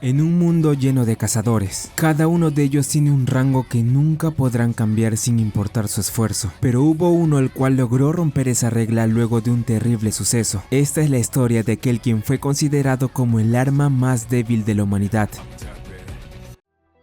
En un mundo lleno de cazadores, cada uno de ellos tiene un rango que nunca podrán cambiar sin importar su esfuerzo. Pero hubo uno el cual logró romper esa regla luego de un terrible suceso. Esta es la historia de aquel quien fue considerado como el arma más débil de la humanidad.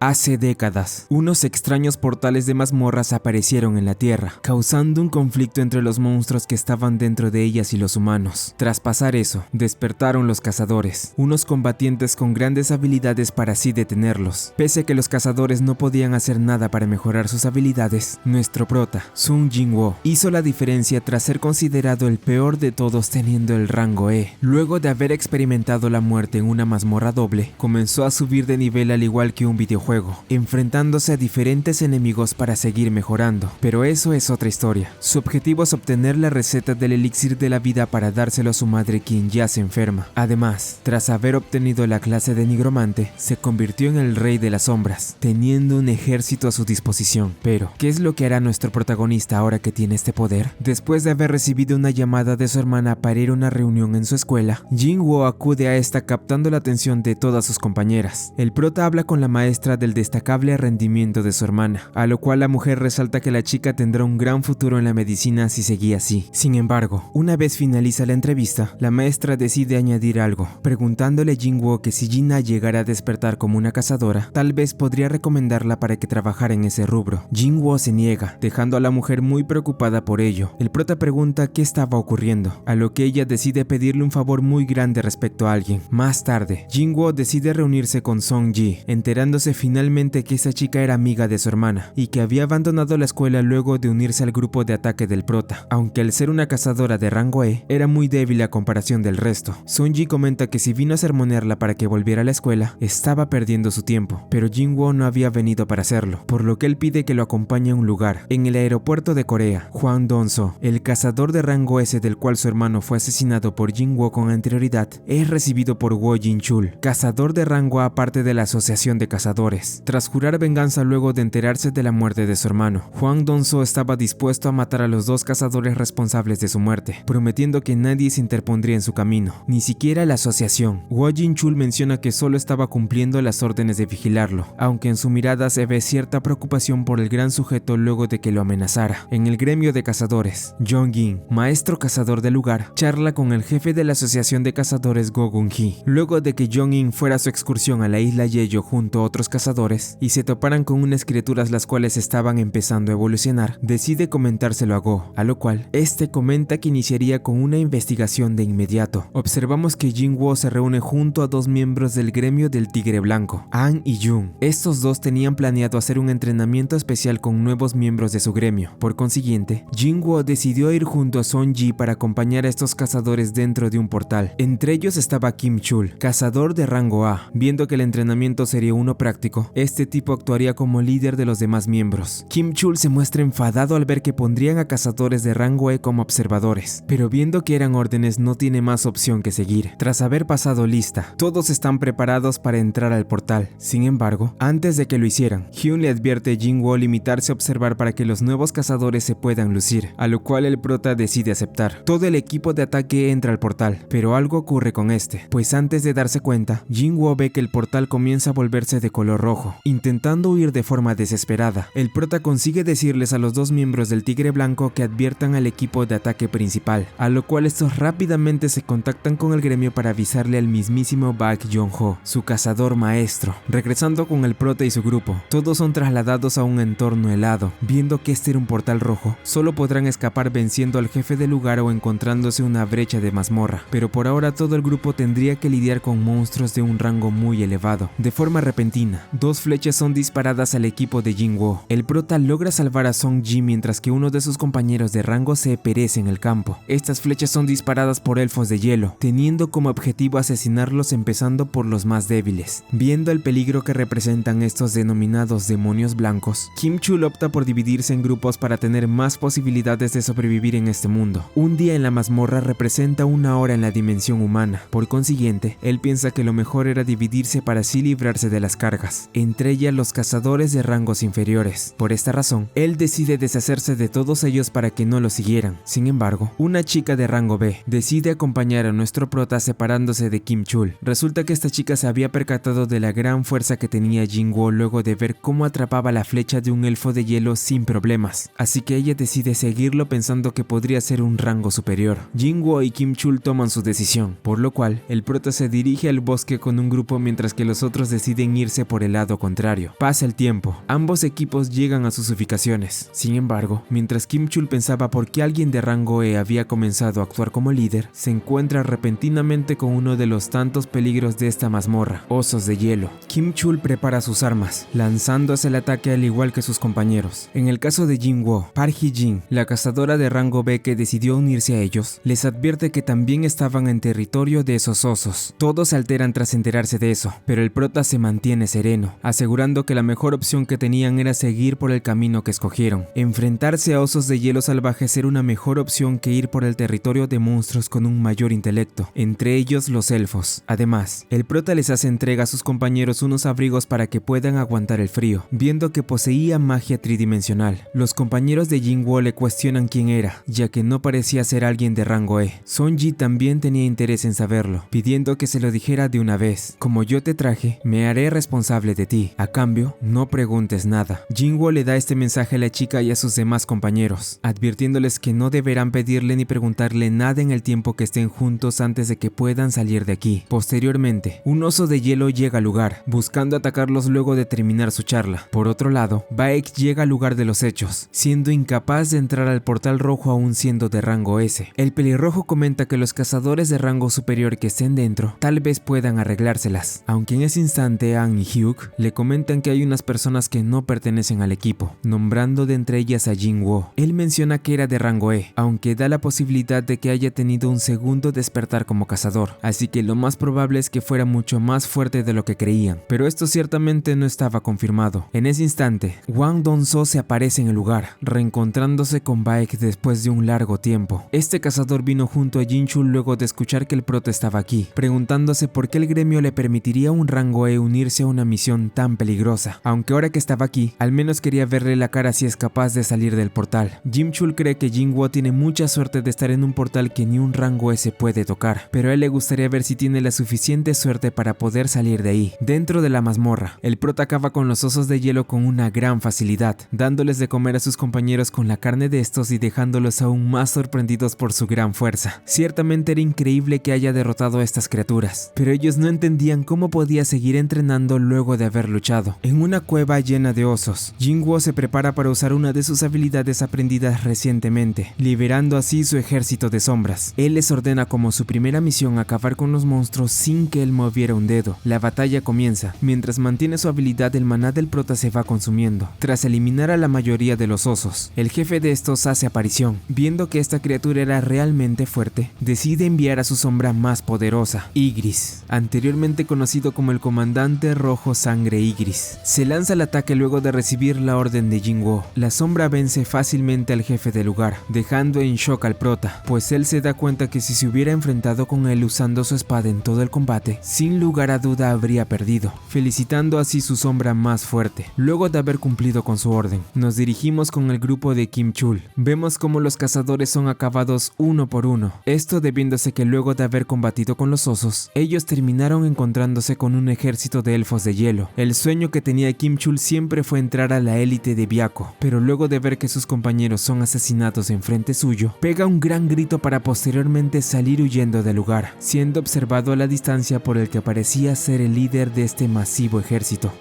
Hace décadas, unos extraños portales de mazmorras aparecieron en la Tierra, causando un conflicto entre los monstruos que estaban dentro de ellas y los humanos. Tras pasar eso, despertaron los cazadores, unos combatientes con grandes habilidades para así detenerlos. Pese a que los cazadores no podían hacer nada para mejorar sus habilidades, nuestro prota, Sung Jin-woo, hizo la diferencia tras ser considerado el peor de todos teniendo el rango E. Luego de haber experimentado la muerte en una mazmorra doble, comenzó a subir de nivel al igual que un videojuego, enfrentándose a diferentes enemigos para seguir mejorando. Pero eso es otra historia. Su objetivo es obtener la receta del elixir de la vida para dárselo a su madre, quien ya se enferma. Además, tras haber obtenido la clase de nigromante, se convirtió en el rey de las sombras, teniendo un ejército a su disposición. Pero, ¿qué es lo que hará nuestro protagonista ahora que tiene este poder? Después de haber recibido una llamada de su hermana para ir a una reunión en su escuela, Jin-woo acude a esta captando la atención de todas sus compañeras. El prota habla con la maestra del destacable rendimiento de su hermana, a lo cual la mujer resalta que la chica tendrá un gran futuro en la medicina si seguía así. Sin embargo, una vez finaliza la entrevista, la maestra decide añadir algo, preguntándole a Jin-woo que si Jina llegara a despertar como una cazadora, tal vez podría recomendarla para que trabajara en ese rubro. Jin-woo se niega, dejando a la mujer muy preocupada por ello. El prota pregunta qué estaba ocurriendo, a lo que ella decide pedirle un favor muy grande respecto a alguien. Más tarde, Jin-woo decide reunirse con Song-ji, enterándose finalmente que esa chica era amiga de su hermana y que había abandonado la escuela luego de unirse al grupo de ataque del prota. Aunque al ser una cazadora de rango E, era muy débil a comparación del resto. Song-ji comenta que si vino a sermonearla para que volviera a la escuela, estaba perdiendo su tiempo, pero Jin-woo no había venido para hacerlo, por lo que él pide que lo acompañe a un lugar. En el aeropuerto de Corea, Hwang Dong-so, el cazador de rango S del cual su hermano fue asesinado por Jin-woo con anterioridad, es recibido por Wo Jin-chul, cazador de rango A aparte de la asociación de cazadores. Tras jurar venganza luego de enterarse de la muerte de su hermano, Hwang Dong-so estaba dispuesto a matar a los dos cazadores responsables de su muerte, prometiendo que nadie se interpondría en su camino, ni siquiera la asociación. Wo Jin-chul menciona que solo estaba cumpliendo las órdenes de vigilarlo, aunque en su mirada se ve cierta preocupación por el gran sujeto luego de que lo amenazara. En el gremio de cazadores, Jong-in, maestro cazador del lugar, charla con el jefe de la asociación de cazadores Go Gun-hee. Luego de que Jong-in fuera a su excursión a la isla Yeyo junto a otros cazadores y se toparan con unas criaturas las cuales estaban empezando a evolucionar, decide comentárselo a Go, a lo cual este comenta que iniciaría con una investigación de inmediato. Observamos que Jin-woo se reúne junto a dos miembros del gremio del Tigre Blanco, An y Jung. Estos dos tenían planeado hacer un entrenamiento especial con nuevos miembros de su gremio. Por consiguiente, Jin-woo decidió ir junto a Song-ji para acompañar a estos cazadores dentro de un portal. Entre ellos estaba Kim Chul, cazador de rango A. Viendo que el entrenamiento sería uno práctico, este tipo actuaría como líder de los demás miembros. Kim Chul se muestra enfadado al ver que pondrían a cazadores de rango E como observadores, pero viendo que eran órdenes no tiene más opción que seguir. Tras haber pasado lista, todos están preparados para entrar al portal. Sin embargo, antes de que lo hicieran, Hyun le advierte a Jin-woo limitarse a observar para que los nuevos cazadores se puedan lucir, a lo cual el prota decide aceptar. Todo el equipo de ataque entra al portal, pero algo ocurre con este, pues antes de darse cuenta, Jin-woo ve que el portal comienza a volverse de color rojo. Intentando huir de forma desesperada, el prota consigue decirles a los dos miembros del Tigre Blanco que adviertan al equipo de ataque principal, a lo cual estos rápidamente se contactan con el gremio para avisarle al mismísimo Bak Jong-ho, su cazador maestro. Regresando con el prota y su grupo, todos son trasladados a un entorno helado. Viendo que este era un portal rojo, solo podrán escapar venciendo al jefe del lugar o encontrándose una brecha de mazmorra, pero por ahora todo el grupo tendría que lidiar con monstruos de un rango muy elevado. De forma repentina, dos flechas son disparadas al equipo de Jin-woo. El prota logra salvar a Song-ji mientras que uno de sus compañeros de rango C perece en el campo. Estas flechas son disparadas por elfos de hielo, teniendo como objetivo asesinarlos empezando por los más débiles. Viendo el peligro que representan estos denominados demonios blancos, Kim Chul opta por dividirse en grupos para tener más posibilidades de sobrevivir en este mundo. Un día en la mazmorra representa una hora en la dimensión humana, por consiguiente, él piensa que lo mejor era dividirse para así librarse de las cargas. razas, entre ellas los cazadores de rangos inferiores. Por esta razón, él decide deshacerse de todos ellos para que no lo siguieran. Sin embargo, una chica de rango B decide acompañar a nuestro prota separándose de Kim Chul. Resulta que esta chica se había percatado de la gran fuerza que tenía Jin-Woo luego de ver cómo atrapaba la flecha de un elfo de hielo sin problemas, así que ella decide seguirlo pensando que podría ser un rango superior. Jin-Woo y Kim Chul toman su decisión, por lo cual el prota se dirige al bosque con un grupo mientras que los otros deciden irse por el lado contrario. Pasa el tiempo, ambos equipos llegan a sus ubicaciones. Sin embargo, mientras Kim Chul pensaba por qué alguien de rango E había comenzado a actuar como líder, se encuentra repentinamente con uno de los tantos peligros de esta mazmorra, osos de hielo. Kim Chul prepara sus armas, lanzándose al ataque al igual que sus compañeros. En el caso de Jin-Woo, Park Hee-jin, la cazadora de rango B que decidió unirse a ellos, les advierte que también estaban en territorio de esos osos. Todos se alteran tras enterarse de eso, pero el prota se mantiene sereno, asegurando que la mejor opción que tenían era seguir por el camino que escogieron. Enfrentarse a osos de hielo salvajes era una mejor opción que ir por el territorio de monstruos con un mayor intelecto, entre ellos los elfos. Además, el prota les hace entrega a sus compañeros unos abrigos para que puedan aguantar el frío, viendo que poseía magia tridimensional. Los compañeros de Jin-Woo le cuestionan quién era, ya que no parecía ser alguien de rango E. Son-ji también tenía interés en saberlo, pidiendo que se lo dijera de una vez. Como yo te traje, me haré responsable de ti. A cambio, no preguntes nada. Jin-Woo le da este mensaje a la chica y a sus demás compañeros, advirtiéndoles que no deberán pedirle ni preguntarle nada en el tiempo que estén juntos antes de que puedan salir de aquí. Posteriormente, un oso de hielo llega al lugar, buscando atacarlos luego de terminar su charla. Por otro lado, Baek llega al lugar de los hechos, siendo incapaz de entrar al portal rojo aún siendo de rango S. El pelirrojo comenta que los cazadores de rango superior que estén dentro tal vez puedan arreglárselas, aunque en ese instante Ann y Hyuk le comentan que hay unas personas que no pertenecen al equipo, nombrando de entre ellas a Jin-Woo. Él menciona que era de rango E, aunque da la posibilidad de que haya tenido un segundo despertar como cazador, así que lo más probable es que fuera mucho más fuerte de lo que creían, pero esto ciertamente no estaba confirmado. En ese instante, Wang Dong-so se aparece en el lugar, reencontrándose con Baek después de un largo tiempo. Este cazador vino junto a Jin-Chul luego de escuchar que el prota estaba aquí, preguntándose por qué el gremio le permitiría a un rango E unirse a una misión tan peligrosa, aunque ahora que estaba aquí, al menos quería verle la cara si es capaz de salir del portal. Jin-Chul cree que Jin-Woo tiene mucha suerte de estar en un portal que ni un rango S puede tocar, pero a él le gustaría ver si tiene la suficiente suerte para poder salir de ahí. Dentro de la mazmorra, el prota acaba con los osos de hielo con una gran facilidad, dándoles de comer a sus compañeros con la carne de estos y dejándolos aún más sorprendidos por su gran fuerza. Ciertamente era increíble que haya derrotado a estas criaturas, pero ellos no entendían cómo podía seguir entrenando luego de haber luchado. En una cueva llena de osos, Jin-Woo se prepara para usar una de sus habilidades aprendidas recientemente, liberando así su ejército de sombras. Él les ordena como su primera misión acabar con los monstruos sin que él moviera un dedo. La batalla comienza. Mientras mantiene su habilidad, el maná del prota se va consumiendo. Tras eliminar a la mayoría de los osos, el jefe de estos hace aparición. Viendo que esta criatura era realmente fuerte, decide enviar a su sombra más poderosa, Ygritte, anteriormente conocido como el comandante rojo sangre Ygritte. Se lanza al ataque luego de recibir la orden de Jin-Woo. La sombra vence fácilmente al jefe del lugar, dejando en shock al prota, pues él se da cuenta que si se hubiera enfrentado con él usando su espada en todo el combate, sin lugar a duda habría perdido, felicitando así su sombra más fuerte. Luego de haber cumplido con su orden, nos dirigimos con el grupo de Kim Chul. Vemos como los cazadores son acabados uno por uno, esto debiéndose que luego de haber combatido con los osos, ellos terminaron encontrándose con un ejército de elfos de hielo. El sueño que tenía Kim Chul siempre fue entrar a la élite de Byakko, pero luego de ver que sus compañeros son asesinados en frente suyo, pega un gran grito para posteriormente salir huyendo del lugar, siendo observado a la distancia por el que parecía ser el líder de este masivo ejército.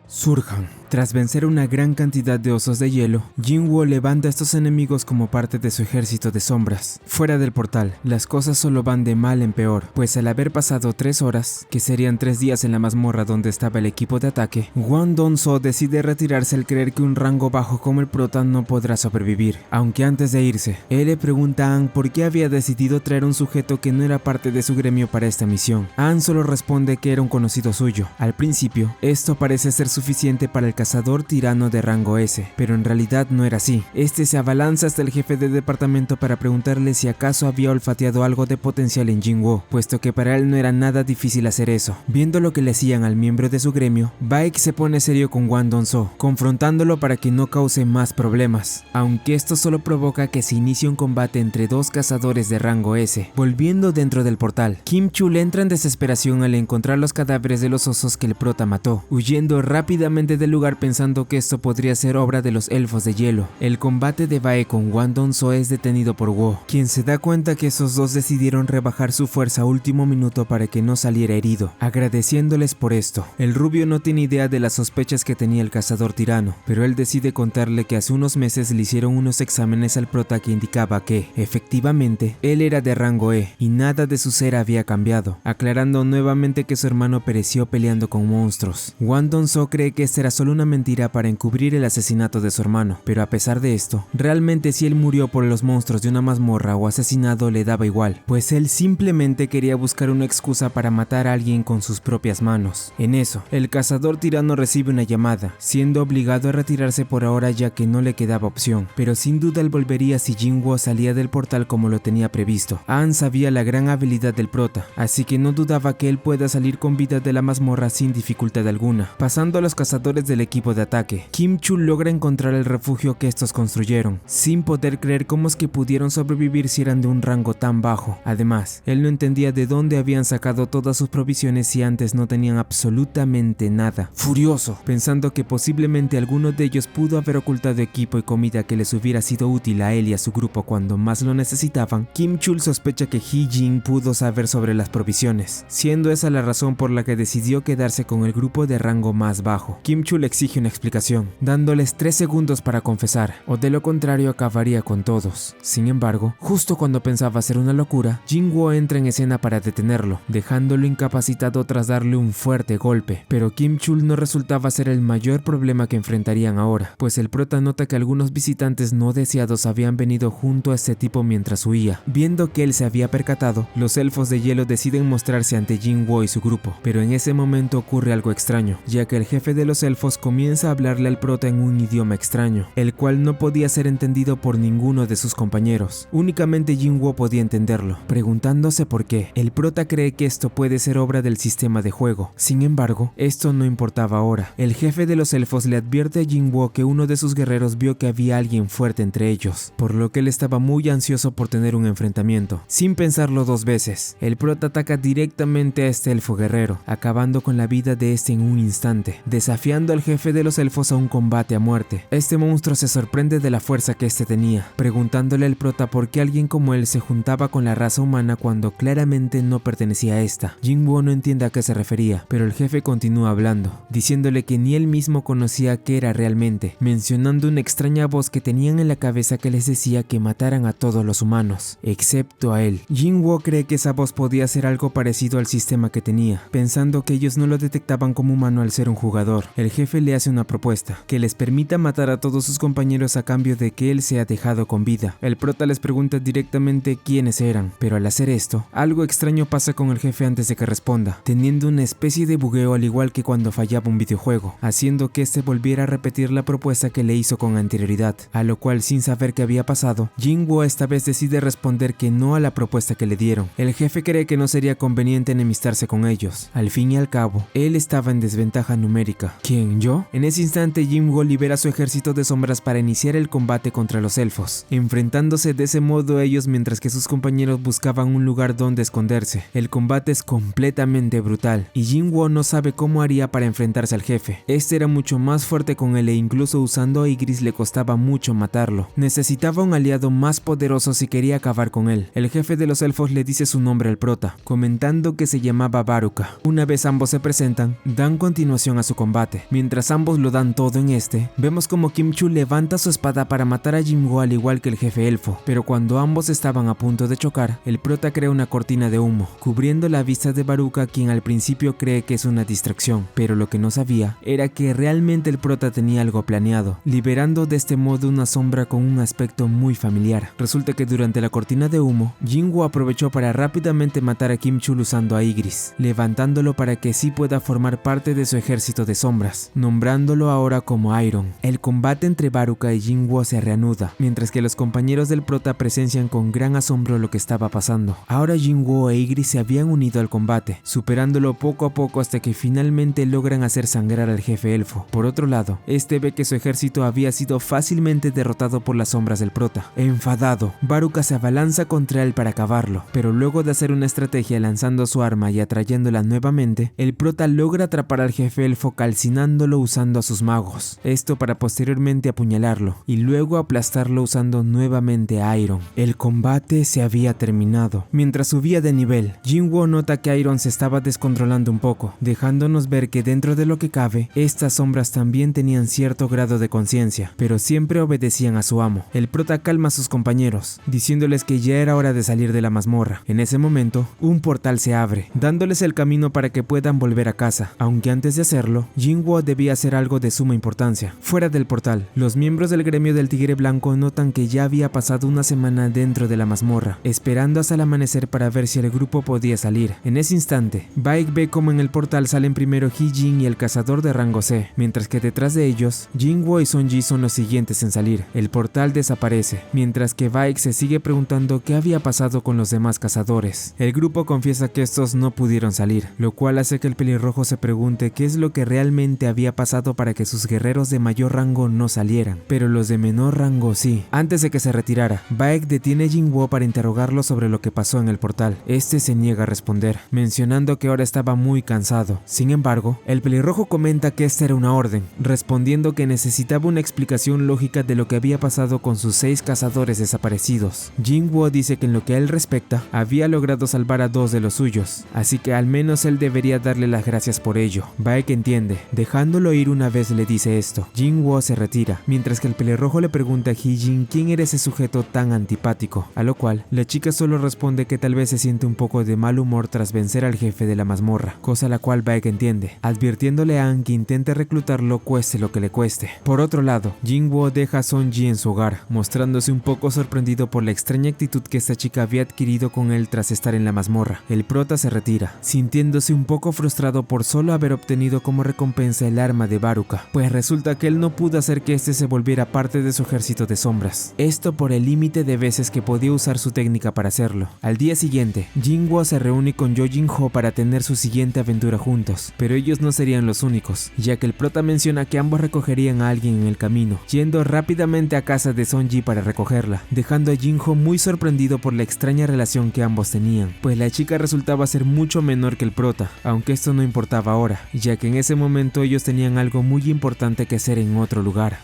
Surjan. Tras vencer una gran cantidad de osos de hielo, Jin-Woo levanta a estos enemigos como parte de su ejército de sombras. Fuera del portal, las cosas solo van de mal en peor, pues al haber pasado 3 horas, que serían 3 días en la mazmorra donde estaba el equipo de ataque, Wang Dong-so decide retirarse al creer que un rango bajo como el prota no podrá sobrevivir. Aunque antes de irse, él le pregunta a Ann por qué había decidido traer un sujeto que no era parte de su gremio para esta misión. Ann solo responde que era un conocido suyo. Al principio, esto parece ser suficiente para el cazador tirano de rango S, pero en realidad no era así. Este se abalanza hasta el jefe de departamento para preguntarle si acaso había olfateado algo de potencial en Jinwoo, puesto que para él no era nada difícil hacer eso. Viendo lo que le hacían al miembro de su gremio, Baek se pone serio con Hwang Dong-soo, confrontándolo para que no cause más problemas, aunque esto solo provoca que se inicie un combate entre dos cazadores de rango S. Volviendo dentro del portal, Kim Chul entra en desesperación al encontrar los cadáveres de los osos que el prota mató, huyendo rápidamente del lugar pensando que esto podría ser obra de los elfos de hielo. El combate de Baek con Hwang Dong-soo es detenido por Wo, quien se da cuenta que esos dos decidieron rebajar su fuerza a último minuto para que no saliera herido, agradeciéndoles por esto. El rubio no tiene idea de las sospechas que tenía el cazador tirano, pero él decide contarle que hace unos meses le hicieron unos exámenes al prota que indicaba que, efectivamente, él era de rango E y nada de su ser había cambiado, aclarando nuevamente que su hermano pereció peleando con monstruos. Hwang Dong-soo cree que esta era solo una mentira para encubrir el asesinato de su hermano, pero a pesar de esto, realmente si él murió por los monstruos de una mazmorra o asesinado le daba igual, pues él simplemente quería buscar una excusa para matar a alguien con sus propias manos. En eso, el cazador tirano recibe una llamada, siendo obligado a retirarse por ahora ya que no le quedaba opción, pero sin duda él volvería si Jinwoo salía del portal como lo tenía previsto. Ahn sabía la gran habilidad del prota, así que no dudaba que él pueda salir con vida de la mazmorra sin dificultad alguna. Pasando a los cazadores del equipo de ataque, Kim Chul logra encontrar el refugio que estos construyeron, sin poder creer cómo es que pudieron sobrevivir si eran de un rango tan bajo. Además, él no entendía de dónde habían sacado todas sus provisiones si antes no tenían absolutamente nada. Furioso, pensando que posiblemente alguno de ellos pudo haber ocultado equipo y comida que les hubiera sido útil a él y a su grupo cuando más lo necesitaban, Kim Chul sospecha que Hee-jin pudo saber sobre las provisiones, siendo esa la razón por la que decidió quedarse con el grupo de rango más bajo. Kim Chul exige una explicación, dándoles 3 segundos para confesar, o de lo contrario acabaría con todos. Sin embargo, justo cuando pensaba hacer una locura, Jinwoo entra en escena para detenerlo, dejándolo incapacitado tras darle un fuerte golpe, pero Kim Chul no resultaba ser el mayor problema que enfrentarían ahora, pues el prota nota que algunos visitantes no deseados habían venido junto a este tipo mientras huía. Viendo que él se había percatado, los elfos de hielo deciden mostrarse ante Jinwoo y su grupo, pero en ese momento ocurre algo extraño, ya que el jefe de los elfos comienza a hablarle al prota en un idioma extraño, el cual no podía ser entendido por ninguno de sus compañeros. Únicamente Jinwoo podía entenderlo, preguntándose por qué. El prota cree que esto puede ser obra del sistema de juego. Sin embargo, esto no importaba ahora. El jefe de los elfos le advierte a Jinwoo que uno de sus guerreros vio que había alguien fuerte entre ellos, por lo que él estaba muy ansioso por tener un enfrentamiento. Sin pensarlo 2 veces, el prota ataca directamente a este elfo guerrero, acabando con la vida de este en un instante, desafiando al jefe de los elfos a un combate a muerte. Este monstruo se sorprende de la fuerza que este tenía, preguntándole al prota por qué alguien como él se juntaba con la raza humana cuando claramente no pertenecía a esta. Jinwoo no entiende a qué se refería, pero el jefe continúa hablando, diciéndole que ni él mismo conocía qué era realmente, mencionando una extraña voz que tenían en la cabeza que les decía que mataran a todos los humanos, excepto a él. Jinwoo cree que esa voz podía ser algo parecido al sistema que tenía, pensando que ellos no lo detectaban como humano al ser un jugador. El jefe le hace una propuesta, que les permita matar a todos sus compañeros a cambio de que él sea dejado con vida. El prota les pregunta directamente quiénes eran, pero al hacer esto, algo extraño pasa con el jefe antes de que responda, teniendo una especie de bugueo al igual que cuando fallaba un videojuego, haciendo que este volviera a repetir la propuesta que le hizo con anterioridad, a lo cual sin saber qué había pasado, Jinwoo esta vez decide responder que no a la propuesta que le dieron. El jefe cree que no sería conveniente enemistarse con ellos. Al fin y al cabo, él estaba en desventaja numérica. ¿Quién, yo? En ese instante Jinwoo libera su ejército de sombras para iniciar el combate contra los elfos, enfrentándose de ese modo a ellos mientras que sus compañeros buscaban un lugar donde esconderse. El combate es completamente brutal, y Jinwoo no sabe cómo haría para enfrentarse al jefe. Este era mucho más fuerte con él e incluso usando a Ygritte le costaba mucho matarlo. Necesitaba un aliado más poderoso si quería acabar con él. El jefe de los elfos le dice su nombre al prota, comentando que se llamaba Baruka. Una vez ambos se presentan, dan continuación a su combate. Mientras ambos lo dan todo en vemos como Kim Chul levanta su espada para matar a Jinwoo al igual que el jefe elfo, pero cuando ambos estaban a punto de chocar, el prota crea una cortina de humo, cubriendo la vista de Baruka, quien al principio cree que es una distracción, pero lo que no sabía era que realmente el prota tenía algo planeado, liberando de este modo una sombra con un aspecto muy familiar. Resulta que durante la cortina de humo, Jinwoo aprovechó para rápidamente matar a Kim Chul usando a Ygritte, levantándolo para que sí pueda formar parte de su ejército de sombras, nombrándolo ahora como Iron. El combate entre Baruka y Jinwoo se reanuda, mientras que los compañeros del prota presencian con gran asombro lo que estaba pasando. Ahora Jinwoo e Ygritte se habían unido al combate, superándolo poco a poco hasta que finalmente logran hacer sangrar al jefe elfo. Por otro lado, este ve que su ejército había sido fácilmente derrotado por las sombras del prota. Enfadado, Baruka se abalanza contra él para acabarlo, pero luego de hacer una estrategia lanzando su arma y atrayéndola nuevamente, el prota logra atrapar al jefe elfo calcinándolo usando a sus magos. Esto para posteriormente apuñalarlo y luego aplastarlo usando nuevamente a Iron. El combate se había terminado. Mientras subía de nivel, Jinwoo nota que Iron se estaba descontrolando un poco, dejándonos ver que dentro de lo que cabe, estas sombras también tenían cierto grado de conciencia, pero siempre obedecían a su amo. El prota calma a sus compañeros, diciéndoles que ya era hora de salir de la mazmorra. En ese momento, un portal se abre, dándoles el camino para que puedan volver a casa, aunque antes de hacerlo, Jinwoo debía hacer algo de suma importancia. Fuera del portal, los miembros del gremio del Tigre Blanco notan que ya había pasado una semana dentro de la mazmorra, esperando hasta el amanecer para ver si el grupo podía salir. En ese instante, Baek ve como en el portal salen primero Hee-jin y el cazador de rango C, mientras que detrás de ellos, Jinwoo y Sonji son los siguientes en salir. El portal desaparece, mientras que Baek se sigue preguntando qué había pasado con los demás cazadores. El grupo confiesa que estos no pudieron salir, lo cual hace que el pelirrojo se pregunte qué es lo que realmente había pasado para que sus guerreros de mayor rango no salieran, pero los de menor rango sí. Antes de que se retirara, Baek detiene a Jinwoo para interrogarlo sobre lo que pasó en el portal. Este se niega a responder, mencionando que ahora estaba muy cansado. Sin embargo, el pelirrojo comenta que esta era una orden, respondiendo que necesitaba una explicación lógica de lo que había pasado con sus 6 cazadores desaparecidos. Jinwoo dice que en lo que a él respecta, había logrado salvar a 2 de los suyos, así que al menos él debería darle las gracias por ello. Baek entiende, dejándolo ir una vez le dice esto. Jinwoo se retira, mientras que el pelirrojo le pregunta a Hee-jin quién era ese sujeto tan antipático, a lo cual la chica solo responde que tal vez se siente un poco de mal humor tras vencer al jefe de la mazmorra, cosa la cual Baek entiende, advirtiéndole a Ahn que intente reclutarlo cueste lo que le cueste. Por otro lado, Jinwoo deja a Sonji en su hogar, mostrándose un poco sorprendido por la extraña actitud que esta chica había adquirido con él tras estar en la mazmorra. El prota se retira, sintiéndose un poco frustrado por solo haber obtenido como recompensa el arma de Baruka, pues resulta que él no pudo hacer que este se volviera parte de su ejército de sombras. Esto por el límite de veces que podía usar su técnica para hacerlo. Al día siguiente, Jinwoo se reúne con Yo Jin-ho para tener su siguiente aventura juntos, pero ellos no serían los únicos, ya que el prota menciona que ambos recogerían a alguien en el camino, yendo rápidamente a casa de Sonji para recogerla, dejando a Jin-ho muy sorprendido por la extraña relación que ambos tenían, pues la chica resultaba ser mucho menor que el prota, aunque esto no importaba ahora, ya que en ese momento ellos tenían algo muy importante que hacer en otro lugar.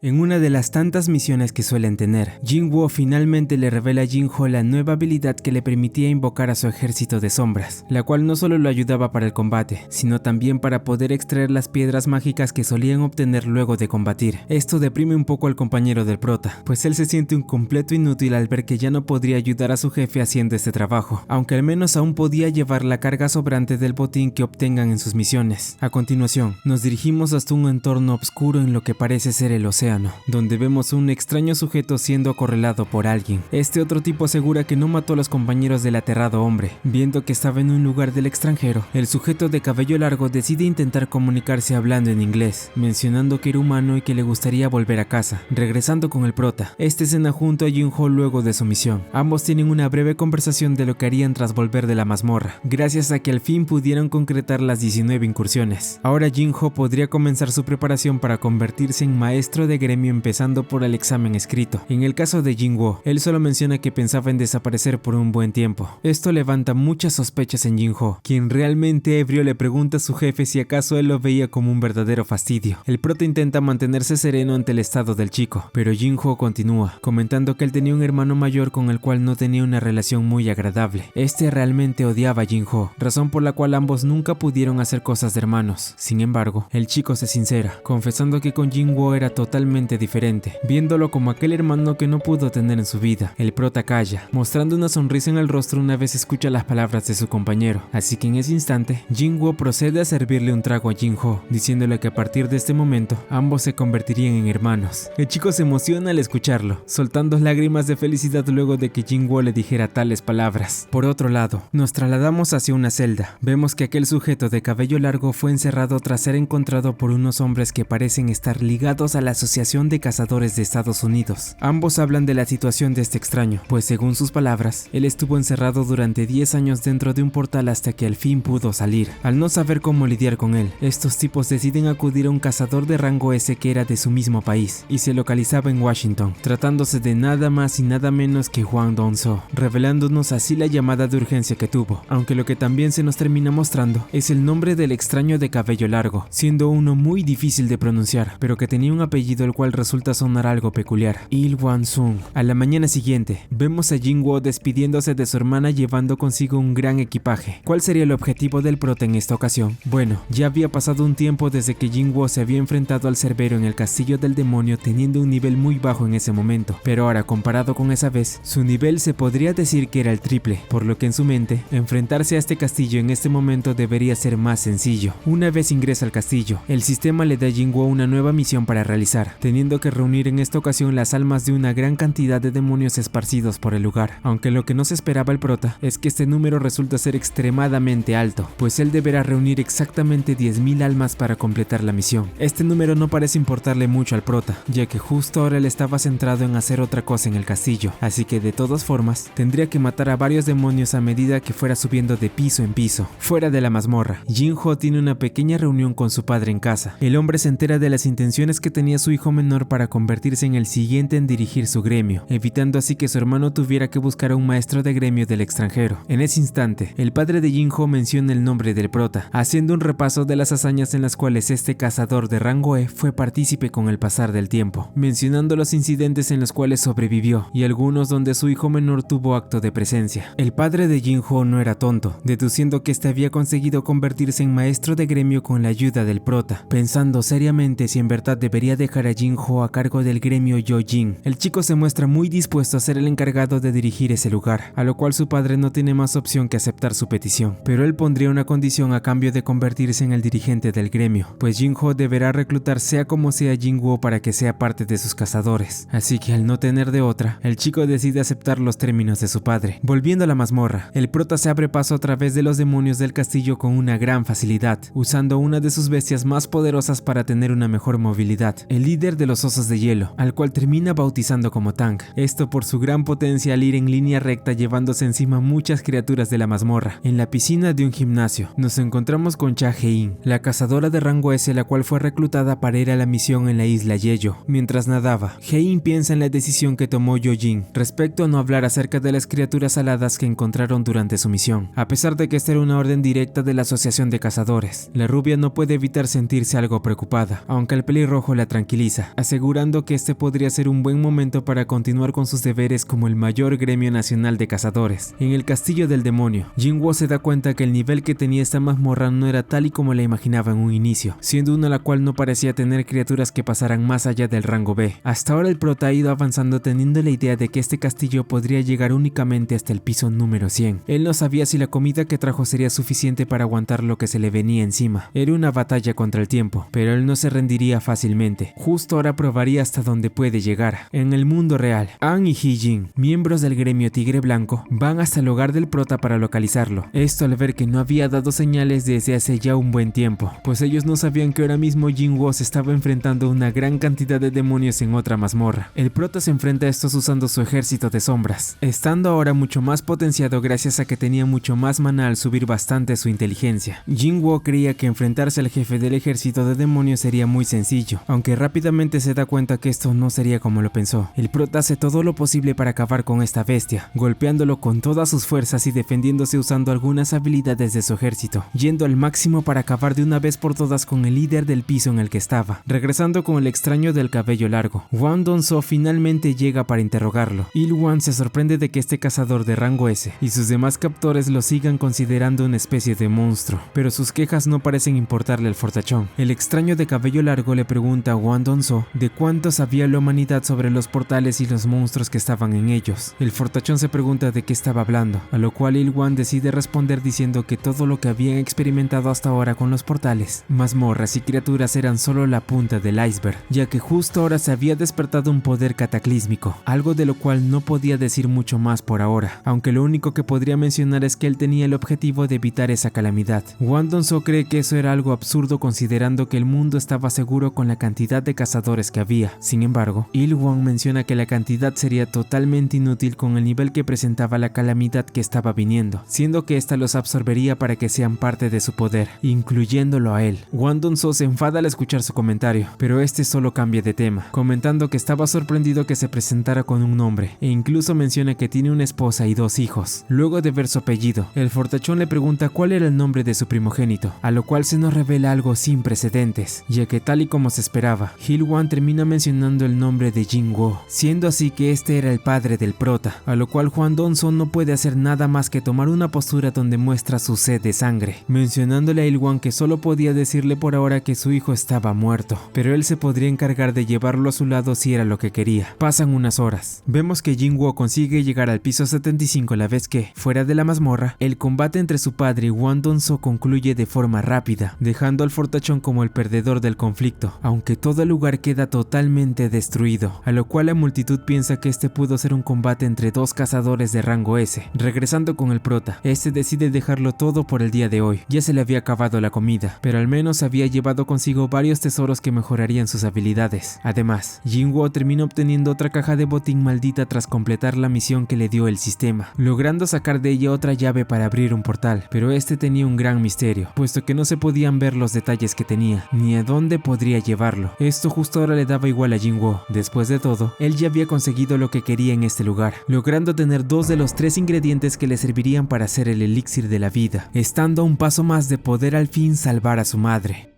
En una de las tantas misiones que suelen tener, Jinwoo finalmente le revela a Jin-ho la nueva habilidad que le permitía invocar a su ejército de sombras, la cual no solo lo ayudaba para el combate, sino también para poder extraer las piedras mágicas que solían obtener luego de combatir. Esto deprime un poco al compañero del prota, pues él se siente un completo inútil al ver que ya no podría ayudar a su jefe haciendo este trabajo, aunque al menos aún podía llevar la carga sobrante del botín que obtengan en sus misiones. A continuación, nos dirigimos hasta un entorno oscuro en lo que parece ser el océano, donde vemos un extraño sujeto siendo acorralado por alguien. Este otro tipo asegura que no mató a los compañeros del aterrado hombre. Viendo que estaba en un lugar del extranjero, el sujeto de cabello largo decide intentar comunicarse hablando en inglés, mencionando que era humano y que le gustaría volver a casa, regresando con el prota. Este cena junto a Jin-ho luego de su misión. Ambos tienen una breve conversación de lo que harían tras volver de la mazmorra, gracias a que al fin pudieron concretar las 19 incursiones. Ahora Jin-ho podría comenzar su preparación para convertirse en maestro de gremio, empezando por el examen escrito. En el caso de Jinwoo, él solo menciona que pensaba en desaparecer por un buen tiempo. Esto levanta muchas sospechas en Jin-ho, quien realmente ebrio le pregunta a su jefe si acaso él lo veía como un verdadero fastidio. El prota intenta mantenerse sereno ante el estado del chico, pero Jin-ho continúa, comentando que él tenía un hermano mayor con el cual no tenía una relación muy agradable. Este realmente odiaba a Jin-ho, razón por la cual ambos nunca pudieron hacer cosas de hermanos. Sin embargo, el chico se sincera, confesando que con Jinwoo era totalmente totalmente diferente, viéndolo como aquel hermano que no pudo tener en su vida. El prota calla, mostrando una sonrisa en el rostro una vez escucha las palabras de su compañero, así que en ese instante, Jin-woo procede a servirle un trago a Jin-ho, diciéndole que a partir de este momento, ambos se convertirían en hermanos. El chico se emociona al escucharlo, soltando lágrimas de felicidad luego de que Jin-woo le dijera tales palabras. Por otro lado, nos trasladamos hacia una celda. Vemos que aquel sujeto de cabello largo fue encerrado tras ser encontrado por unos hombres que parecen estar ligados a la Asociación de Cazadores de Estados Unidos. Ambos hablan de la situación de este extraño, pues según sus palabras, él estuvo encerrado durante 10 años dentro de un portal hasta que al fin pudo salir. Al no saber cómo lidiar con él, estos tipos deciden acudir a un cazador de rango S que era de su mismo país y se localizaba en Washington, tratándose de nada más y nada menos que Hwang Dong-soo, revelándonos así la llamada de urgencia que tuvo, aunque lo que también se nos termina mostrando es el nombre del extraño de cabello largo, siendo uno muy difícil de pronunciar, pero que tenía un apellido el cual resulta sonar algo peculiar: Il Wan-sung. A la mañana siguiente, vemos a Jin-woo despidiéndose de su hermana llevando consigo un gran equipaje. ¿Cuál sería el objetivo del prota en esta ocasión? Bueno, ya había pasado un tiempo desde que Jin-woo se había enfrentado al cerbero en el castillo del demonio teniendo un nivel muy bajo en ese momento, pero ahora comparado con esa vez, su nivel se podría decir que era el triple, por lo que en su mente, enfrentarse a este castillo en este momento debería ser más sencillo. Una vez ingresa al castillo, el sistema le da a Jin-woo una nueva misión para realizar, teniendo que reunir en esta ocasión las almas de una gran cantidad de demonios esparcidos por el lugar, aunque lo que no se esperaba el prota es que este número resulta ser extremadamente alto, pues él deberá reunir exactamente 10.000 almas para completar la misión. Este número no parece importarle mucho al prota, ya que justo ahora él estaba centrado en hacer otra cosa en el castillo, así que de todas formas tendría que matar a varios demonios a medida que fuera subiendo de piso en piso. Fuera de la mazmorra, Jin-ho tiene una pequeña reunión con su padre en casa. El hombre se entera de las intenciones que tenía su hijo menor para convertirse en el siguiente en dirigir su gremio, evitando así que su hermano tuviera que buscar a un maestro de gremio del extranjero. En ese instante, el padre de Jin-ho menciona el nombre del prota, haciendo un repaso de las hazañas en las cuales este cazador de rango E fue partícipe con el pasar del tiempo, mencionando los incidentes en los cuales sobrevivió y algunos donde su hijo menor tuvo acto de presencia. El padre de Jin-ho no era tonto, deduciendo que este había conseguido convertirse en maestro de gremio con la ayuda del prota, pensando seriamente si en verdad debería dejar a Jin-ho a cargo del gremio Yo-Jin. El chico se muestra muy dispuesto a ser el encargado de dirigir ese lugar, a lo cual su padre no tiene más opción que aceptar su petición, pero él pondría una condición a cambio de convertirse en el dirigente del gremio, pues Jin-ho deberá reclutar sea como sea a Jin-woo para que sea parte de sus cazadores, así que al no tener de otra, el chico decide aceptar los términos de su padre. Volviendo a la mazmorra, el prota se abre paso a través de los demonios del castillo con una gran facilidad, usando una de sus bestias más poderosas para tener una mejor movilidad, el líder de los osos de hielo, al cual termina bautizando como Tang, esto por su gran potencia al ir en línea recta llevándose encima muchas criaturas de la mazmorra. En la piscina de un gimnasio, nos encontramos con Cha Hye-in, la cazadora de rango S la cual fue reclutada para ir a la misión en la isla Yeyo. Mientras nadaba, Hye-in piensa en la decisión que tomó Yo-Jin respecto a no hablar acerca de las criaturas aladas que encontraron durante su misión. A pesar de que esta era una orden directa de la Asociación de Cazadores, la rubia no puede evitar sentirse algo preocupada, aunque el pelirrojo la tranquiliza, asegurando que este podría ser un buen momento para continuar con sus deberes como el mayor gremio nacional de cazadores. En el castillo del demonio, Jin-woo se da cuenta que el nivel que tenía esta mazmorra no era tal y como la imaginaba en un inicio, siendo una la cual no parecía tener criaturas que pasaran más allá del rango B. Hasta ahora el prota ha ido avanzando teniendo la idea de que este castillo podría llegar únicamente hasta el piso número 100. Él no sabía si la comida que trajo sería suficiente para aguantar lo que se le venía encima. Era una batalla contra el tiempo, pero él no se rendiría fácilmente. Justo ahora probaría hasta dónde puede llegar. En el mundo real, An y Hee-jin, miembros del gremio Tigre Blanco, van hasta el hogar del prota para localizarlo. Esto al ver que no había dado señales desde hace ya un buen tiempo, pues ellos no sabían que ahora mismo Jin-woo se estaba enfrentando a una gran cantidad de demonios en otra mazmorra. El prota se enfrenta a estos usando su ejército de sombras, estando ahora mucho más potenciado gracias a que tenía mucho más maná al subir bastante su inteligencia. Jin-woo creía que enfrentarse al jefe del ejército de demonios sería muy sencillo, aunque rápidamente se da cuenta que esto no sería como lo pensó. El prota hace todo lo posible para acabar con esta bestia, golpeándolo con todas sus fuerzas y defendiéndose usando algunas habilidades de su ejército, yendo al máximo para acabar de una vez por todas con el líder del piso en el que estaba. Regresando con el extraño del cabello largo, Hwang Dong-soo finalmente llega para interrogarlo. Il-wan se sorprende de que este cazador de rango S y sus demás captores lo sigan considerando una especie de monstruo, pero sus quejas no parecen importarle al fortachón. El extraño de cabello largo le pregunta a Hwang Don-soo de cuánto sabía la humanidad sobre los portales y los monstruos que estaban en ellos. El fortachón se pregunta de qué estaba hablando, a lo cual Il-hwan decide responder diciendo que todo lo que habían experimentado hasta ahora con los portales, mazmorras y criaturas eran solo la punta del iceberg, ya que justo ahora se había despertado un poder cataclísmico, algo de lo cual no podía decir mucho más por ahora, aunque lo único que podría mencionar es que él tenía el objetivo de evitar esa calamidad. Hwang Dong-soo cree que eso era algo absurdo considerando que el mundo estaba seguro con la cantidad de cazadores que había. Sin embargo, Il-hwan menciona que la cantidad sería totalmente inútil con el nivel que presentaba la calamidad que estaba viniendo, siendo que ésta los absorbería para que sean parte de su poder, incluyéndolo a él. Hwang Dong-soo se enfada al escuchar su comentario, pero este solo cambia de tema, comentando que estaba sorprendido que se presentara con un nombre, e incluso menciona que tiene una esposa y 2 hijos. Luego de ver su apellido, el fortachón le pregunta cuál era el nombre de su primogénito, a lo cual se nos revela algo sin precedentes, ya que tal y como se esperaba, Il-hwan termina mencionando el nombre de Jin-woo, siendo así que este era el padre del prota, a lo cual Hwang Dong-soo no puede hacer nada más que tomar una postura donde muestra su sed de sangre, mencionándole a Il-hwan que solo podía decirle por ahora que su hijo estaba muerto, pero él se podría encargar de llevarlo a su lado si era lo que quería. Pasan unas horas. Vemos que Jin-woo consigue llegar al piso 75 a la vez que, fuera de la mazmorra, el combate entre su padre y Hwang Dong-soo concluye de forma rápida, dejando al fortachón como el perdedor del conflicto, aunque todo el lugar queda totalmente destruido, a lo cual la multitud piensa que este pudo ser un combate entre 2 cazadores de rango S. Regresando con el prota, este decide dejarlo todo por el día de hoy. Ya se le había acabado la comida, pero al menos había llevado consigo varios tesoros que mejorarían sus habilidades. Además, Jin-woo termina obteniendo otra caja de botín maldita tras completar la misión que le dio el sistema, logrando sacar de ella otra llave para abrir un portal, pero este tenía un gran misterio, puesto que no se podían ver los detalles que tenía, ni a dónde podría llevarlo. Esto justo ahora le daba igual a Jin-woo. Después de todo, él ya había conseguido lo que quería en este lugar, logrando tener 2 de los 3 ingredientes que le servirían para hacer el elixir de la vida, estando a un paso más de poder al fin salvar a su madre.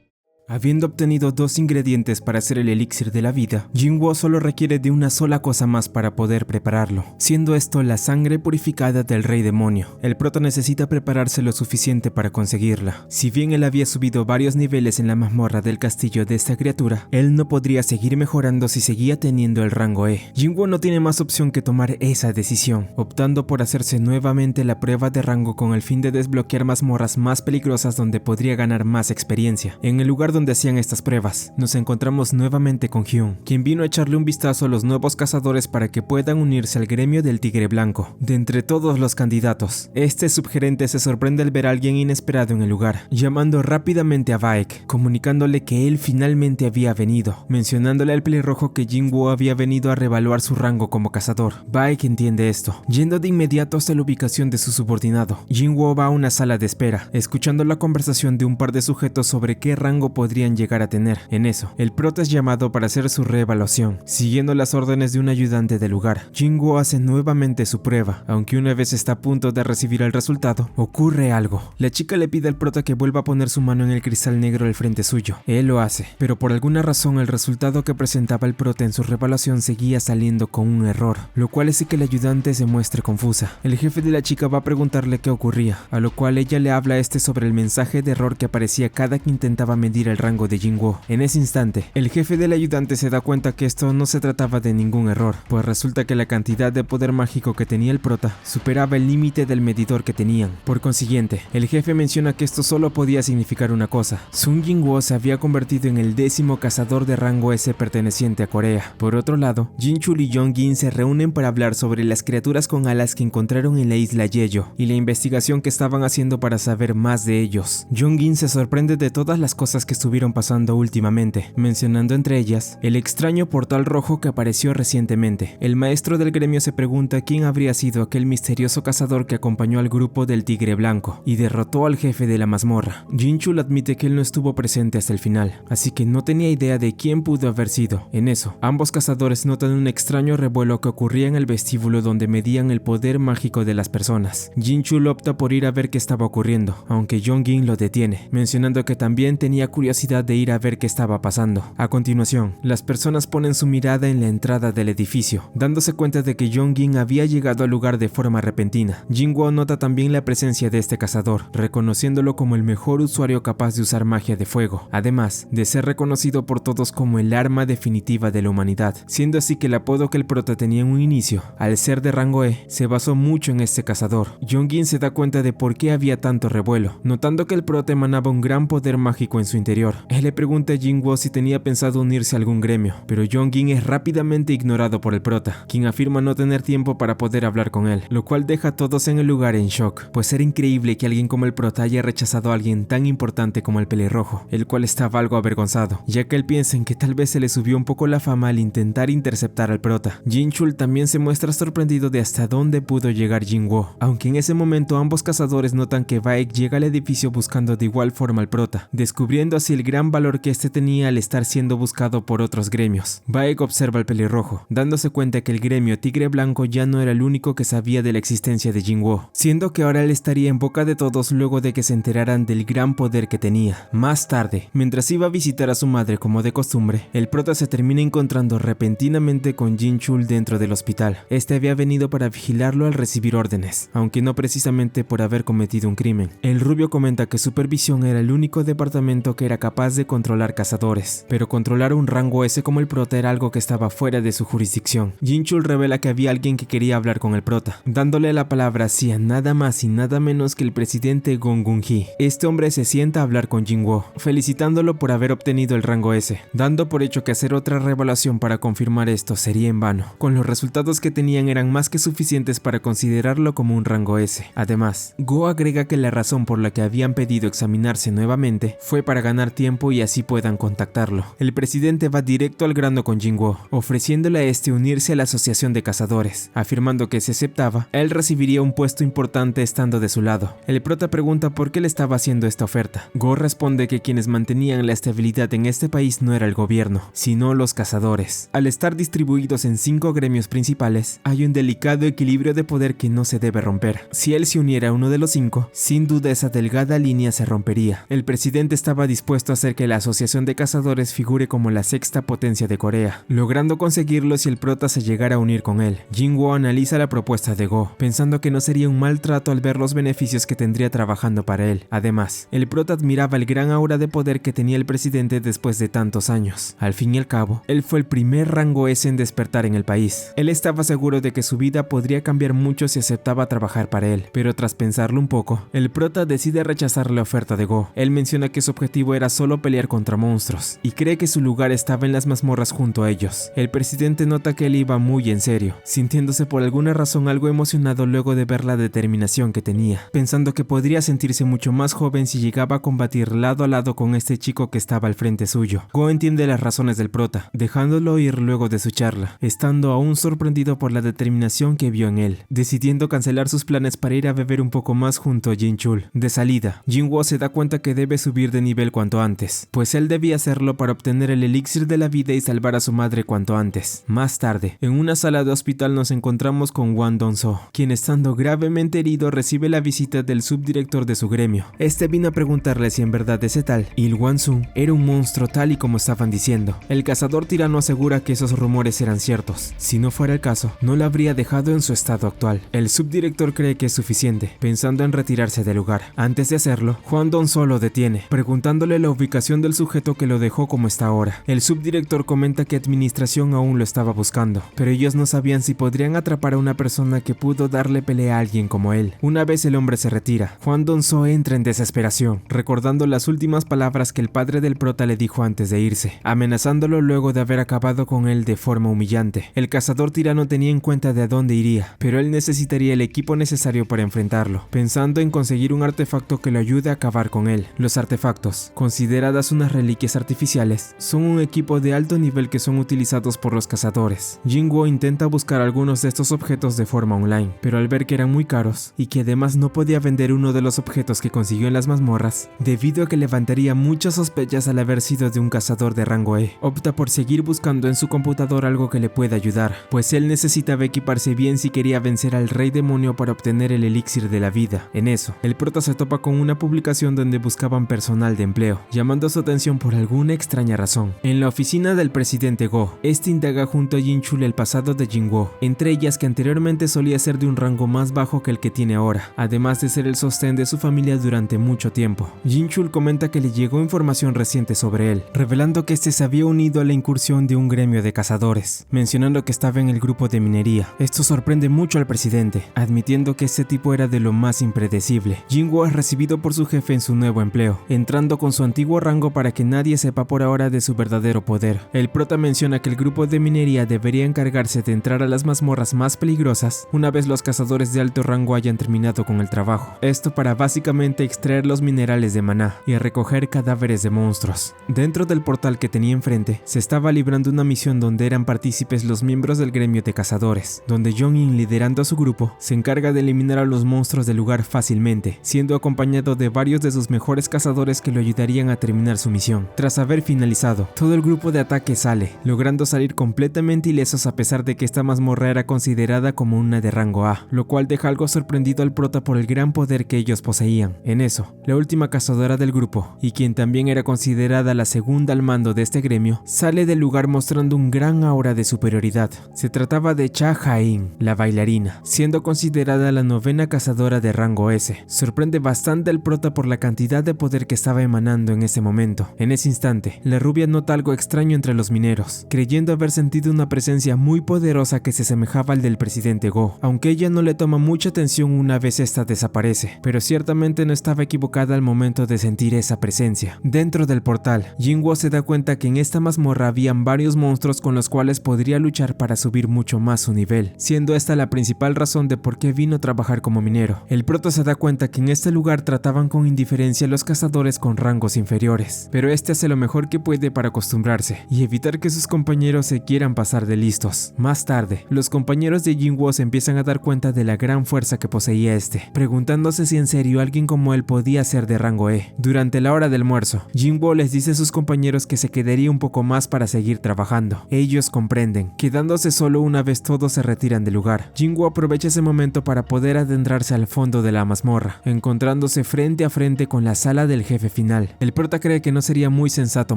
Habiendo obtenido 2 ingredientes para hacer el elixir de la vida, Jin-woo solo requiere de una sola cosa más para poder prepararlo, siendo esto la sangre purificada del rey demonio. El prota necesita prepararse lo suficiente para conseguirla. Si bien él había subido varios niveles en la mazmorra del castillo de esta criatura, él no podría seguir mejorando si seguía teniendo el rango E. Jin-woo no tiene más opción que tomar esa decisión, optando por hacerse nuevamente la prueba de rango con el fin de desbloquear mazmorras más peligrosas donde podría ganar más experiencia. En el lugar donde hacían estas pruebas, nos encontramos nuevamente con Hyun, quien vino a echarle un vistazo a los nuevos cazadores para que puedan unirse al gremio del Tigre Blanco. De entre todos los candidatos, este subgerente se sorprende al ver a alguien inesperado en el lugar, llamando rápidamente a Baek, comunicándole que él finalmente había venido, mencionándole al pelirrojo que Jin-woo había venido a reevaluar su rango como cazador. Baek entiende esto, yendo de inmediato hasta la ubicación de su subordinado. Jin-woo va a una sala de espera, escuchando la conversación de un par de sujetos sobre qué rango podrían llegar a tener. En eso, el prota es llamado para hacer su reevaluación. Siguiendo las órdenes de un ayudante del lugar, Jin-woo hace nuevamente su prueba, aunque una vez está a punto de recibir el resultado, ocurre algo. La chica le pide al prota que vuelva a poner su mano en el cristal negro al frente suyo. Él lo hace, pero por alguna razón el resultado que presentaba el prota en su reevaluación seguía saliendo con un error, lo cual hace que el ayudante se muestre confusa. El jefe de la chica va a preguntarle qué ocurría, a lo cual ella le habla a este sobre el mensaje de error que aparecía cada que intentaba medir el rango de Jin-woo. En ese instante, el jefe del ayudante se da cuenta que esto no se trataba de ningún error, pues resulta que la cantidad de poder mágico que tenía el prota superaba el límite del medidor que tenían. Por consiguiente, el jefe menciona que esto solo podía significar una cosa: Sung Jin-woo se había convertido en el 10º cazador de rango S perteneciente a Corea. Por otro lado, Jin-chul y Jong-in se reúnen para hablar sobre las criaturas con alas que encontraron en la isla Jeju y la investigación que estaban haciendo para saber más de ellos. Jong-in se sorprende de todas las cosas que estuvieron pasando últimamente, mencionando entre ellas el extraño portal rojo que apareció recientemente. El maestro del gremio se pregunta quién habría sido aquel misterioso cazador que acompañó al grupo del Tigre Blanco y derrotó al jefe de la mazmorra. Jin-chul admite que él no estuvo presente hasta el final, así que no tenía idea de quién pudo haber sido. En eso, ambos cazadores notan un extraño revuelo que ocurría en el vestíbulo donde medían el poder mágico de las personas. Jin-chul opta por ir a ver qué estaba ocurriendo, aunque Jong-in lo detiene, mencionando que también tenía curiosidad curiosidad de ir a ver qué estaba pasando. A continuación, las personas ponen su mirada en la entrada del edificio, dándose cuenta de que Yong-in había llegado al lugar de forma repentina. Jin-woo nota también la presencia de este cazador, reconociéndolo como el mejor usuario capaz de usar magia de fuego, además de ser reconocido por todos como el arma definitiva de la humanidad, siendo así que el apodo que el prota tenía en un inicio, al ser de rango E, se basó mucho en este cazador. Yong-in se da cuenta de por qué había tanto revuelo, notando que el prota emanaba un gran poder mágico en su interior. Él le pregunta a Jin-woo si tenía pensado unirse a algún gremio, pero Yong-in es rápidamente ignorado por el prota, quien afirma no tener tiempo para poder hablar con él, lo cual deja a todos en el lugar en shock, pues era increíble que alguien como el prota haya rechazado a alguien tan importante como el pelirrojo, el cual estaba algo avergonzado, ya que él piensa en que tal vez se le subió un poco la fama al intentar interceptar al prota. Jin-chul también se muestra sorprendido de hasta dónde pudo llegar Jin-woo, aunque en ese momento ambos cazadores notan que Baek llega al edificio buscando de igual forma al prota, descubriendo así el gran valor que este tenía al estar siendo buscado por otros gremios. Baek observa al pelirrojo, dándose cuenta que el gremio Tigre Blanco ya no era el único que sabía de la existencia de Jin-woo, siendo que ahora él estaría en boca de todos luego de que se enteraran del gran poder que tenía. Más tarde, mientras iba a visitar a su madre como de costumbre, el prota se termina encontrando repentinamente con Jin-chul dentro del hospital. Este había venido para vigilarlo al recibir órdenes, aunque no precisamente por haber cometido un crimen. El rubio comenta que Supervisión era el único departamento que era capaz de controlar cazadores, pero controlar un rango S como el prota era algo que estaba fuera de su jurisdicción. Jin-chul revela que había alguien que quería hablar con el prota, dándole la palabra así a nada más y nada menos que el presidente Gong Gun-hee. Este hombre se sienta a hablar con Jin-woo, felicitándolo por haber obtenido el rango S, dando por hecho que hacer otra revaluación para confirmar esto sería en vano, con los resultados que tenían eran más que suficientes para considerarlo como un rango S. Además, Go agrega que la razón por la que habían pedido examinarse nuevamente fue para ganar tiempo y así puedan contactarlo. El presidente va directo al grano con Jin-woo, ofreciéndole a este unirse a la asociación de cazadores, afirmando que si aceptaba, él recibiría un puesto importante estando de su lado. El prota pregunta por qué le estaba haciendo esta oferta. Go responde que quienes mantenían la estabilidad en este país no era el gobierno, sino los cazadores. Al estar distribuidos en 5 gremios principales, hay un delicado equilibrio de poder que no se debe romper. Si él se uniera a uno de los 5, sin duda esa delgada línea se rompería. El presidente estaba dispuesto a hacer que la asociación de cazadores figure como la 6ª potencia de Corea, logrando conseguirlo si el prota se llegara a unir con él. Jin-woo analiza la propuesta de Go, pensando que no sería un mal trato al ver los beneficios que tendría trabajando para él. Además, el prota admiraba el gran aura de poder que tenía el presidente después de tantos años. Al fin y al cabo, él fue el primer rango S en despertar en el país. Él estaba seguro de que su vida podría cambiar mucho si aceptaba trabajar para él, pero tras pensarlo un poco, el prota decide rechazar la oferta de Go. Él menciona que su objetivo era solo pelear contra monstruos, y cree que su lugar estaba en las mazmorras junto a ellos. El presidente nota que él iba muy en serio, sintiéndose por alguna razón algo emocionado luego de ver la determinación que tenía, pensando que podría sentirse mucho más joven si llegaba a combatir lado a lado con este chico que estaba al frente suyo. Go entiende las razones del prota, dejándolo ir luego de su charla, estando aún sorprendido por la determinación que vio en él, decidiendo cancelar sus planes para ir a beber un poco más junto a Jin-chul. De salida, Jin-woo se da cuenta que debe subir de nivel cuanto antes, pues él debía hacerlo para obtener el elixir de la vida y salvar a su madre cuanto antes. Más tarde, en una sala de hospital nos encontramos con Hwang Dong-so, quien estando gravemente herido recibe la visita del subdirector de su gremio. Este vino a preguntarle si en verdad ese tal Il Hwan-sung era un monstruo tal y como estaban diciendo. El cazador tirano asegura que esos rumores eran ciertos. Si no fuera el caso, no lo habría dejado en su estado actual. El subdirector cree que es suficiente, pensando en retirarse del lugar. Antes de hacerlo, Hwang Dong-so lo detiene, preguntándole la ubicación del sujeto que lo dejó como está ahora. El subdirector comenta que administración aún lo estaba buscando, pero ellos no sabían si podrían atrapar a una persona que pudo darle pelea a alguien como él. Una vez el hombre se retira, Hwang Dong-so entra en desesperación, recordando las últimas palabras que el padre del prota le dijo antes de irse, amenazándolo luego de haber acabado con él de forma humillante. El cazador tirano tenía en cuenta de a dónde iría, pero él necesitaría el equipo necesario para enfrentarlo, pensando en conseguir un artefacto que lo ayude a acabar con él. Los artefactos, consideradas unas reliquias artificiales, son un equipo de alto nivel que son utilizados por los cazadores. Jin-woo intenta buscar algunos de estos objetos de forma online, pero al ver que eran muy caros y que además no podía vender uno de los objetos que consiguió en las mazmorras, debido a que levantaría muchas sospechas al haber sido de un cazador de rango E, opta por seguir buscando en su computador algo que le pueda ayudar, pues él necesitaba equiparse bien si quería vencer al rey demonio para obtener el elixir de la vida. En eso, el prota se topa con una publicación donde buscaban personal de empleo, llamando su atención por alguna extraña razón. En la oficina del presidente Go, este indaga junto a Jin-Chul el pasado de Jin-Woo, entre ellas que anteriormente solía ser de un rango más bajo que el que tiene ahora, además de ser el sostén de su familia durante mucho tiempo. Jin-Chul comenta que le llegó información reciente sobre él, revelando que este se había unido a la incursión de un gremio de cazadores, mencionando que estaba en el grupo de minería. Esto sorprende mucho al presidente, admitiendo que este tipo era de lo más impredecible. Jin-Woo es recibido por su jefe en su nuevo empleo, entrando con su antiguo rango para que nadie sepa por ahora de su verdadero poder. El prota menciona que el grupo de minería debería encargarse de entrar a las mazmorras más peligrosas una vez los cazadores de alto rango hayan terminado con el trabajo. Esto para básicamente extraer los minerales de maná y recoger cadáveres de monstruos. Dentro del portal que tenía enfrente, se estaba librando una misión donde eran partícipes los miembros del gremio de cazadores, donde Jong-in, liderando a su grupo, se encarga de eliminar a los monstruos del lugar fácilmente, siendo acompañado de varios de sus mejores cazadores que lo ayudarían a terminar su misión. Tras haber finalizado, todo el grupo de ataque sale, logrando salir completamente ilesos a pesar de que esta mazmorra era considerada como una de rango A, lo cual deja algo sorprendido al prota por el gran poder que ellos poseían. En eso, la última cazadora del grupo, y quien también era considerada la segunda al mando de este gremio, sale del lugar mostrando un gran aura de superioridad. Se trataba de Cha Ha-in, la bailarina, siendo considerada la novena cazadora de rango S. Sorprende bastante al prota por la cantidad de poder que estaba emanando en ese momento. En ese instante, la rubia nota algo extraño entre los mineros, creyendo haber sentido una presencia muy poderosa que se asemejaba al del presidente Go, aunque ella no le toma mucha atención una vez esta desaparece, pero ciertamente no estaba equivocada al momento de sentir esa presencia. Dentro del portal, Jin-Woo se da cuenta que en esta mazmorra habían varios monstruos con los cuales podría luchar para subir mucho más su nivel, siendo esta la principal razón de por qué vino a trabajar como minero. El prota se da cuenta que en este lugar trataban con indiferencia a los cazadores con rangos inferiores, pero este hace lo mejor que puede para acostumbrarse y evitar que sus compañeros se quieran pasar de listos. Más tarde, los compañeros de Jin-Woo se empiezan a dar cuenta de la gran fuerza que poseía este, preguntándose si en serio alguien como él podía ser de rango E. Durante la hora del almuerzo, Jin-Woo les dice a sus compañeros que se quedaría un poco más para seguir trabajando. Ellos comprenden, quedándose solo una vez todos se retiran del lugar. Jin-Woo aprovecha ese momento para poder adentrarse al fondo de la mazmorra, encontrándose frente a frente con la sala del jefe final. El prota cree que no sería muy sensato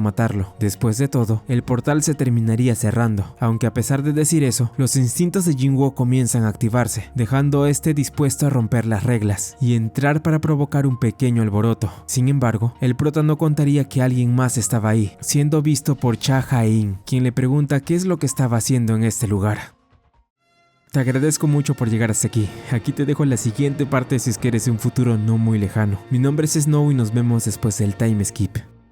matarlo. Después de todo, el portal se terminaría cerrando, aunque a pesar de decir eso, los instintos de Jin-Woo comienzan a activarse, dejando a este dispuesto a romper las reglas y entrar para provocar un pequeño alboroto. Sin embargo, el prota no contaría que alguien más estaba ahí, siendo visto por Cha Ha-in, quien le pregunta qué es lo que estaba haciendo en este lugar. Te agradezco mucho por llegar hasta aquí. Aquí te dejo la siguiente parte si es que eres un futuro no muy lejano. Mi nombre es Snow y nos vemos después del time skip.